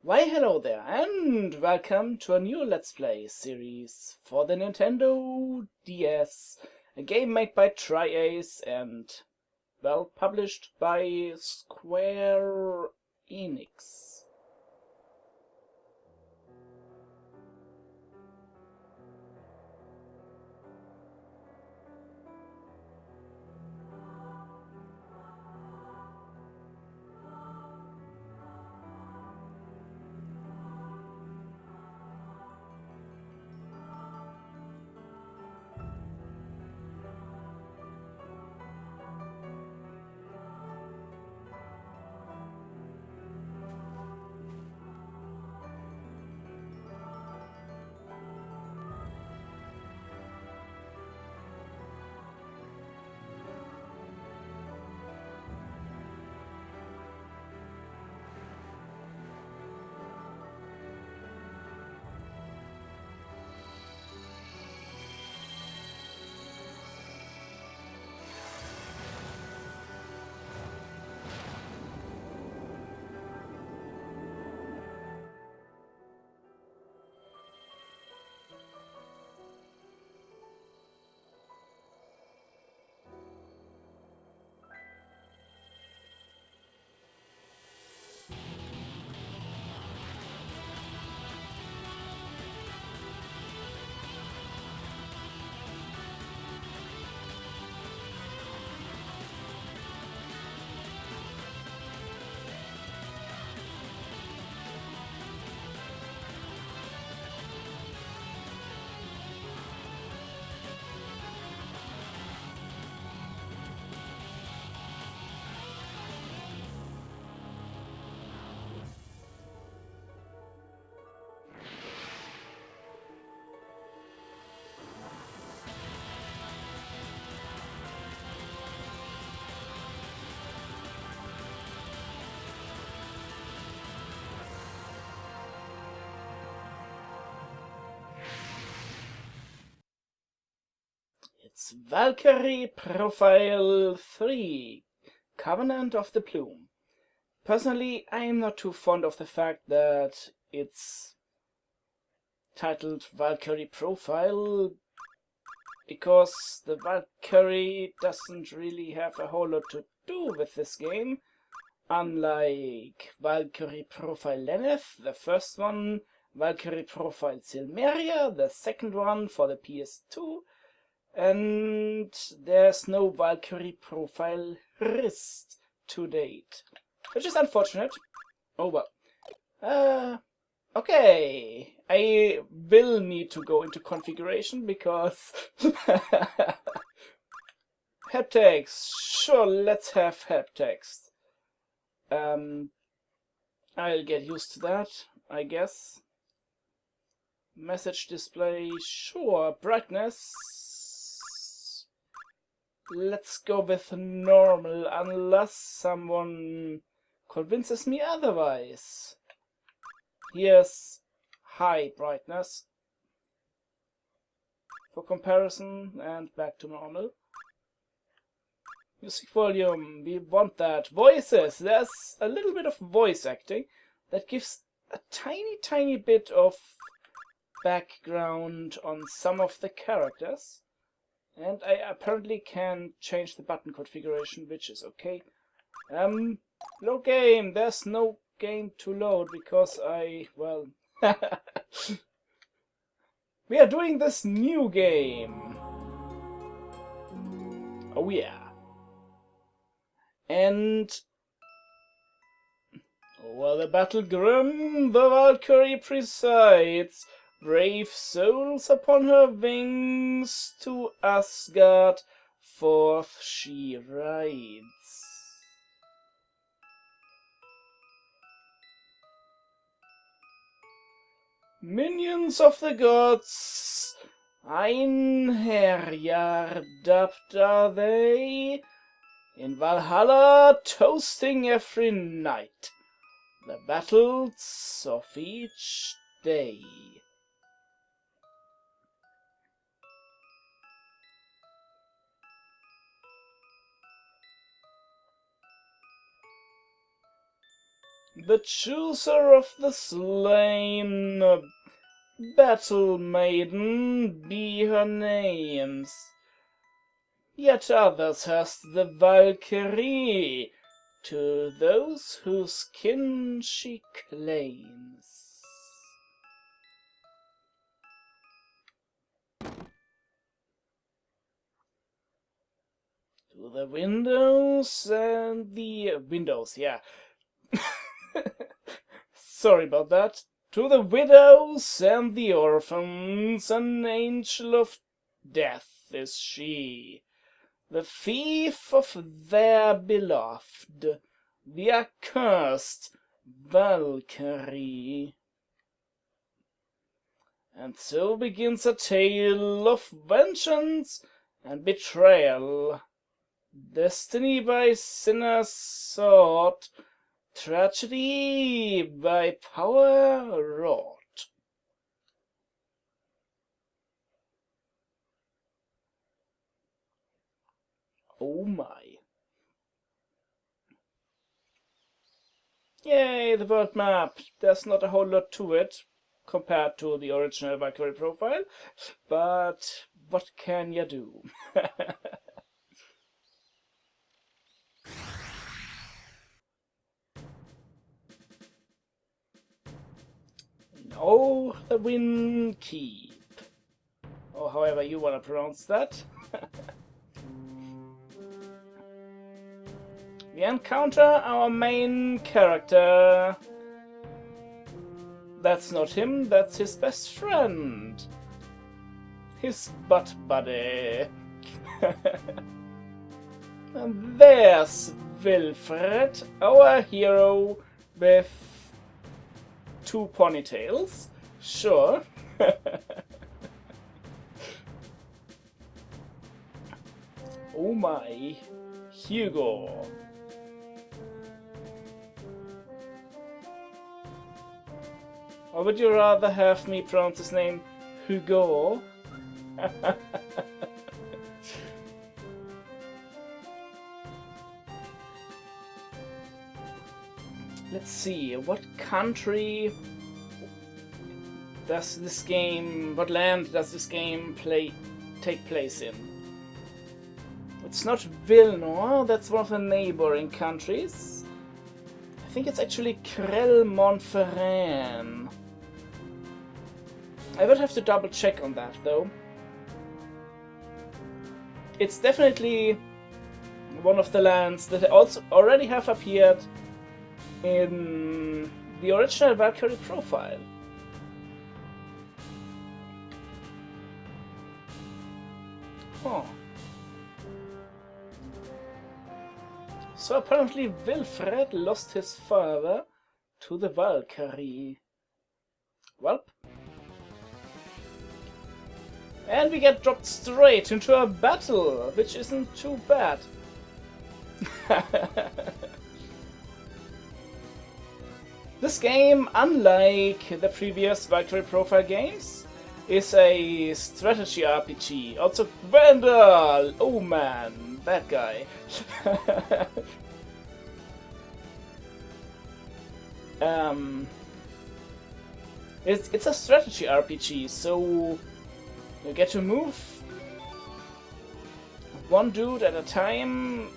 Why hello there and welcome to a new Let's Play series for the Nintendo DS, a game made by Tri-Ace and, well, published by Square Enix. It's Valkyrie Profile 3, Covenant of the Plume. Personally, I'm not too fond of the fact that it's titled Valkyrie Profile, because the Valkyrie doesn't really have a whole lot to do with this game, unlike Valkyrie Profile Lenneth, the first one, Valkyrie Profile Silmeria, the second one for the PS2, and there's no Valkyrie Profile wrist to date, which is unfortunate. Oh well. Okay, I will need to go into configuration because help text. Sure, let's have help text. I'll get used to that, I guess. Message display, sure. Brightness. Let's go with normal, unless someone convinces me otherwise. Here's high brightness for comparison, and back to normal. Music volume, we want that. Voices, there's a little bit of voice acting that gives a tiny bit of background on some of the characters. And I apparently can change the button configuration, which is okay. Load game. There's no game to load because well... we are doing this new game. Oh yeah. And... over the battle grim, the Valkyrie presides. Brave souls upon her wings, to Asgard forth she rides. Minions of the gods, Einherjar dubbed are they, in Valhalla toasting every night the battles of each day. the chooser of the slain, battle maiden be her names. Yet others has the Valkyrie, to those whose kin she claims. To the windows and the windows, yeah. Sorry about that. To the widows and the orphans, an angel of death is she, the thief of their beloved, the accursed Valkyrie. And so begins a tale of vengeance and betrayal, destiny by sinners sought, tragedy by power wrought. Oh my. Yay, the world map. There's not a whole lot to it compared to the original Valkyrie Profile, but what can you do? No, the wind keep. Or however you want to pronounce that. We encounter our main character. That's not him, that's his best friend. His butt buddy. And there's Wilfred, our hero with 2 ponytails. Sure. Oh my. Hugo. Or would you rather have me pronounce his name Hugo? Let's see, what country does this game, what land does this game take place in? It's not Villeneuve, that's one of the neighboring countries. I think it's actually Crel-Montferrand. I would have to double check on that though. It's definitely one of the lands that also already have appeared in the original Valkyrie Profile. Oh. So apparently Wilfred lost his father to the Valkyrie. Welp. And we get dropped straight into a battle, which isn't too bad. This game, unlike the previous Valkyrie Profile games, is a strategy RPG. Also Vandal! Oh man, that guy. It's a strategy RPG, so you get to move one dude at a time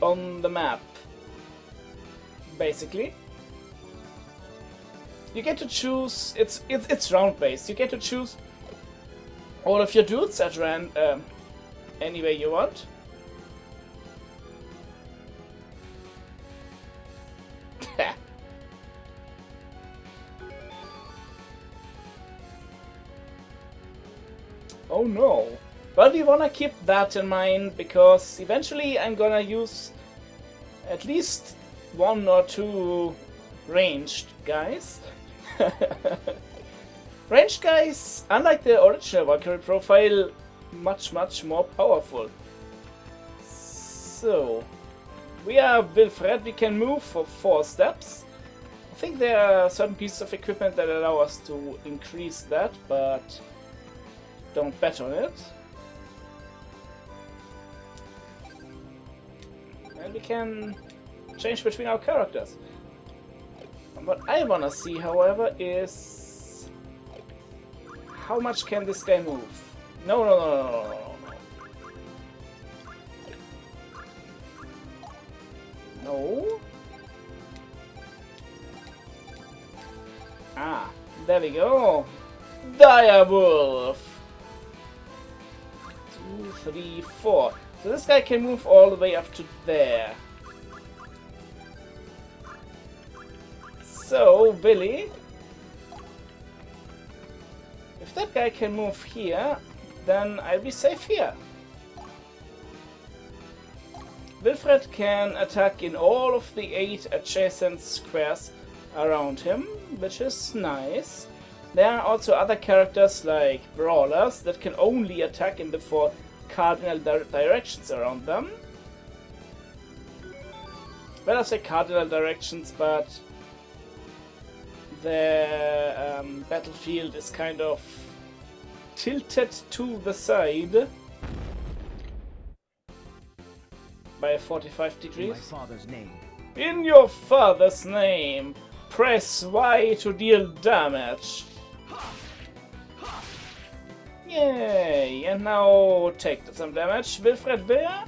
on the map, basically. You get to choose, it's round based, you get to choose all of your dudes at any way you want. Oh no. Well, we wanna keep that in mind, because eventually I'm gonna use at least 1 or 2 ranged guys. Ranged guys, unlike the original Valkyrie Profile, much more powerful. So, we are Wilfred, we can move for 4 steps. I think there are certain pieces of equipment that allow us to increase that, but don't bet on it. And we can change between our characters. And what I wanna see, however, is how much can this guy move? No, no, no, no, no, no, no. No. Ah, there we go. Direwolf. 2, 3, 4. So this guy can move all the way up to there. So, Billy, if that guy can move here, then I'll be safe here. Wilfred can attack in all of the 8 adjacent squares around him, which is nice. There are also other characters like brawlers that can only attack in the 4 cardinal directions around them. Well, I say cardinal directions, but the battlefield is kind of tilted to the side by 45 degrees. In my father's name. In your father's name, press Y to deal damage. Yay! And now take some damage, Wilfred Wehr.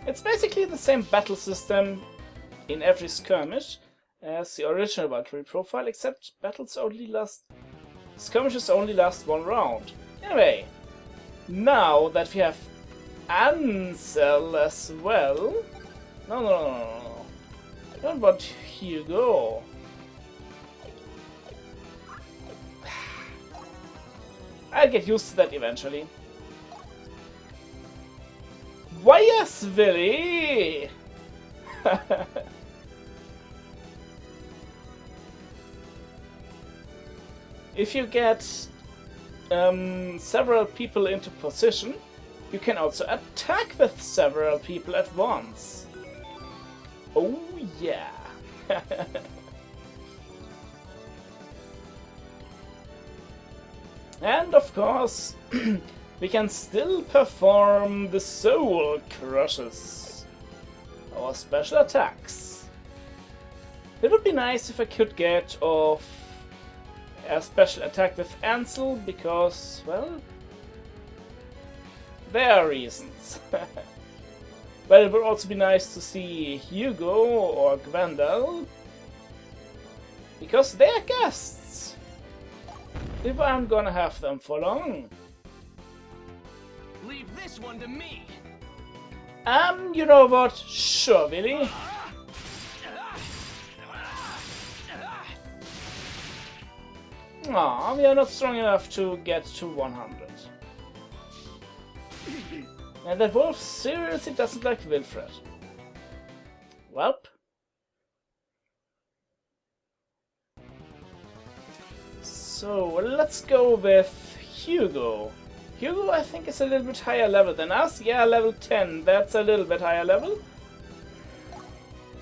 It's basically the same battle system in every skirmish as the original Valkyrie Profile, except skirmishes only last 1 round. Anyway, now that we have Ansel as well. No, no, no, no, no. I don't want Hugo. I'll get used to that eventually. Why yes, Willy? If you get several people into position, you can also attack with several people at once. Oh yeah. And of course, we can still perform the Soul Crushes, our special attacks. It would be nice if I could get off a special attack with Ansel, because, well, there are reasons. But it would also be nice to see Hugo or Gwendal, because they are guests. If I'm gonna have them for long. Leave this one to me. You know what? Sure, Willy. Aw, we are not strong enough to get to 100. And that wolf seriously doesn't like Wilfred. Welp. So, let's go with Hugo. Hugo, I think, is a little bit higher level than us. Yeah, level 10. That's a little bit higher level.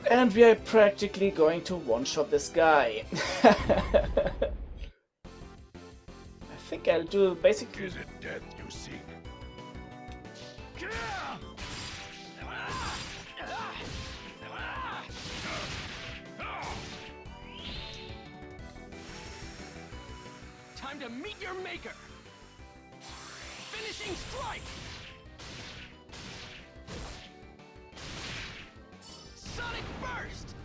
And we are practically going to one-shot this guy. I think I'll do basically... Is it death you seek? Time to meet your maker. Finishing strike. Sonic burst.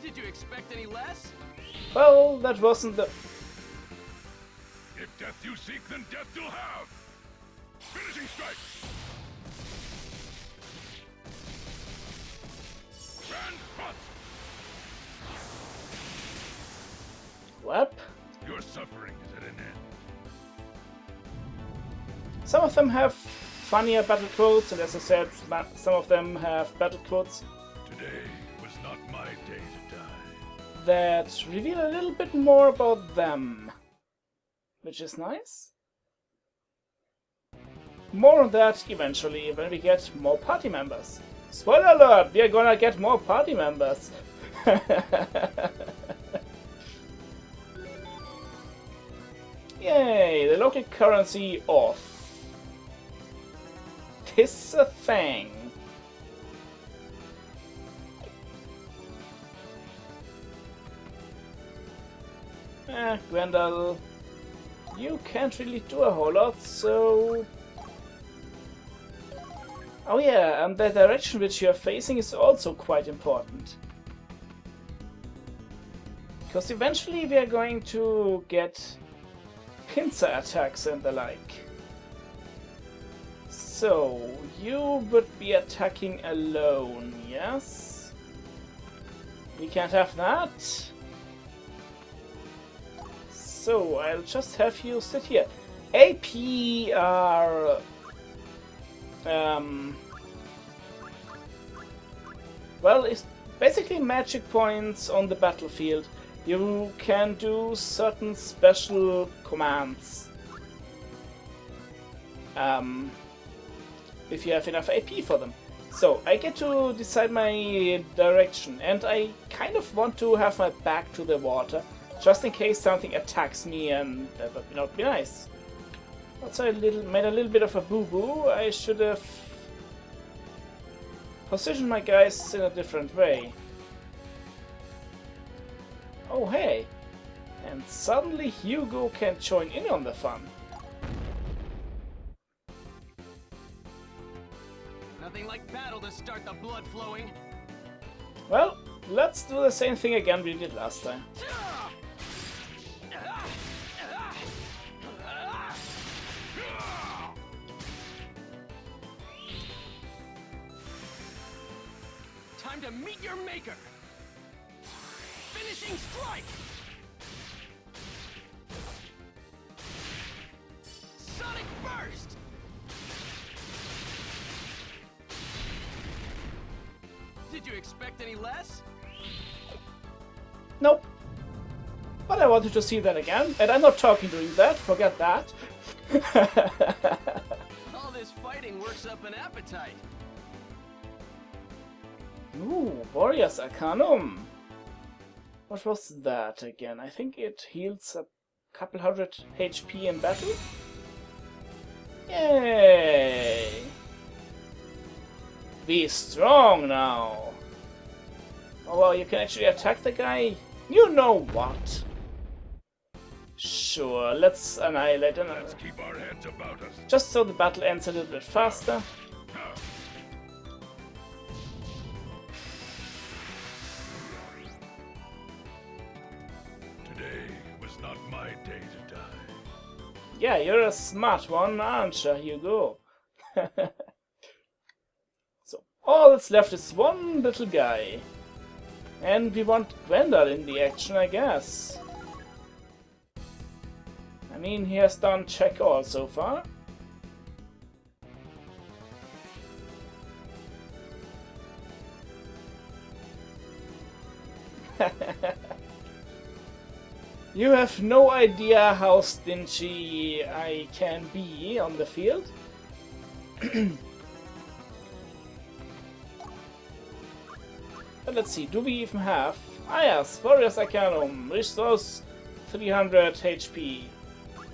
Did you expect any less? Well, that wasn't the... If death you seek, then death you'll have! Finishing strike! Grand thrust! What? Your suffering is at an end. Some of them have funnier battle quotes, and as I said, some of them have battle quotes Today was not my day to die. that reveal a little bit more about them, which is nice. More on that eventually when we get more party members. Spoiler alert, we are gonna get more party members. Yay, the local currency off. his thing. Gwendal, you can't really do a whole lot, so... Oh yeah, and the direction which you're facing is also quite important. Because eventually we are going to get pincer attacks and the like. So, you would be attacking alone, yes? We can't have that. So, I'll just have you sit here. AP are... well, it's basically magic points on the battlefield. You can do certain special commands. If you have enough AP for them. So, I get to decide my direction, and I kind of want to have my back to the water, just in case something attacks me, and that would not be nice. Also, I made a little bit of a boo-boo. I should have positioned my guys in a different way. Oh hey! And suddenly Hugo can join in on the fun. Nothing like battle to start the blood flowing. Well, let's do the same thing again we did last time. Time to meet your maker. Finishing strike. Sonic burst. Did you expect any less? Nope. But I wanted to see that again, and I'm not talking during that, forget that. All this fighting works up an appetite. Ooh, Warrior's Arcanum. What was that again? I think it heals a couple hundred HP in battle. Yay! Be strong now! Oh wow, you can actually attack the guy? You know what? Sure, let's annihilate another. Let's keep our heads about us. Just so the battle ends a little bit faster. Today was not my day to die. Yeah, you're a smart one, aren't you, Hugo? So, all that's left is one little guy. And we want Gwendal in the action, I guess. I mean, he has done check all so far. You have no idea how stingy I can be on the field. But let's see, do we even have... Ah yes, Warrior's Arcanum restores 300 HP.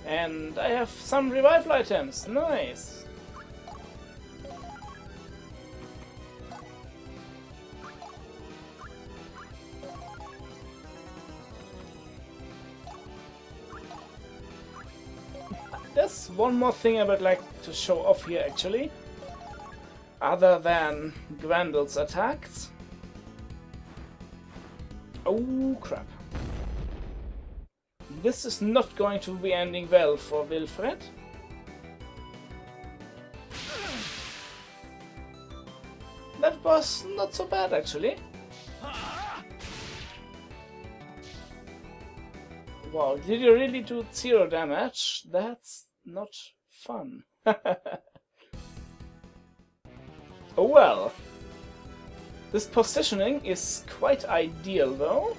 And I have some revival items, nice! There's one more thing I would like to show off here actually. Other than Gwendal's attacks. Oh crap. This is not going to be ending well for Wilfred. That was not so bad actually. Wow, did you really do 0 damage? That's not fun. Oh well. This positioning is quite ideal though.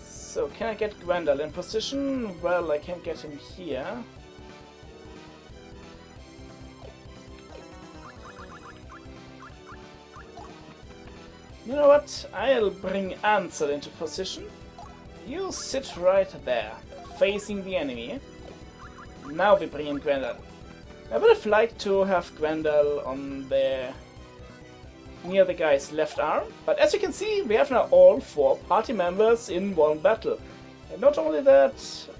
So, can I get Gwendal in position? Well, I can get him here. You know what? I'll bring Ansel into position. You sit right there, facing the enemy. Now we bring in Gwendal. I would have liked to have Grendel on the near the guy's left arm, but as you can see, we have now all 4 party members in one battle. And not only that,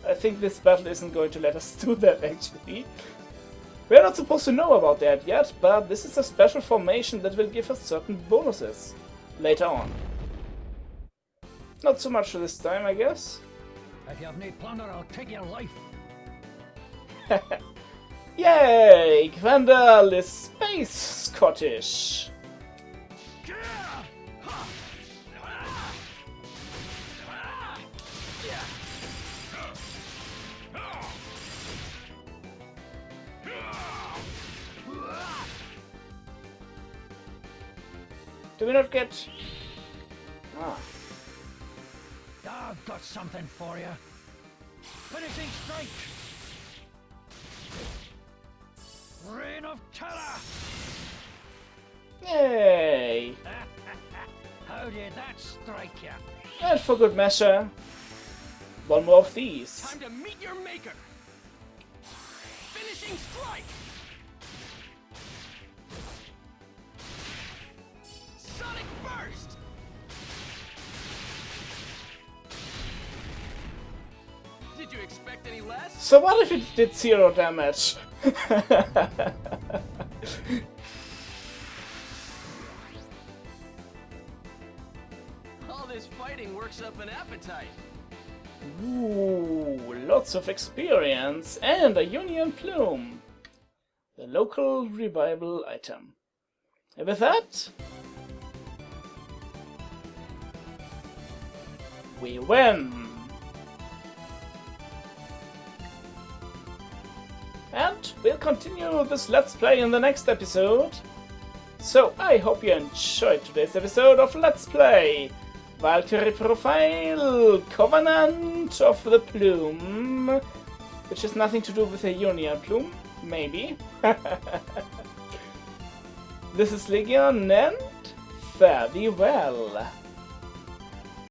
I think this battle isn't going to let us do that actually. We're not supposed to know about that yet, but this is a special formation that will give us certain bonuses later on. Not so much this time, I guess. If you have no plunder, I'll take your life. Yay! Grendel is space Scottish. Do we not get... Ah. I've got something for you. Finishing strike. Reign of Terror. Yay! How did that strike you? And for good measure, one more of these. Time to meet your maker. Finishing strike. Sonic burst. Did you expect any less? So what if it did 0 damage? All this fighting works up an appetite. Ooh, lots of experience and a Union Plume. The local revival item. And with that, we win! And we'll continue this Let's Play in the next episode. So I hope you enjoyed today's episode of Let's Play Valkyrie Profile Covenant of the Plume, which has nothing to do with a Union Plume, maybe. This is Legion and fare thee well.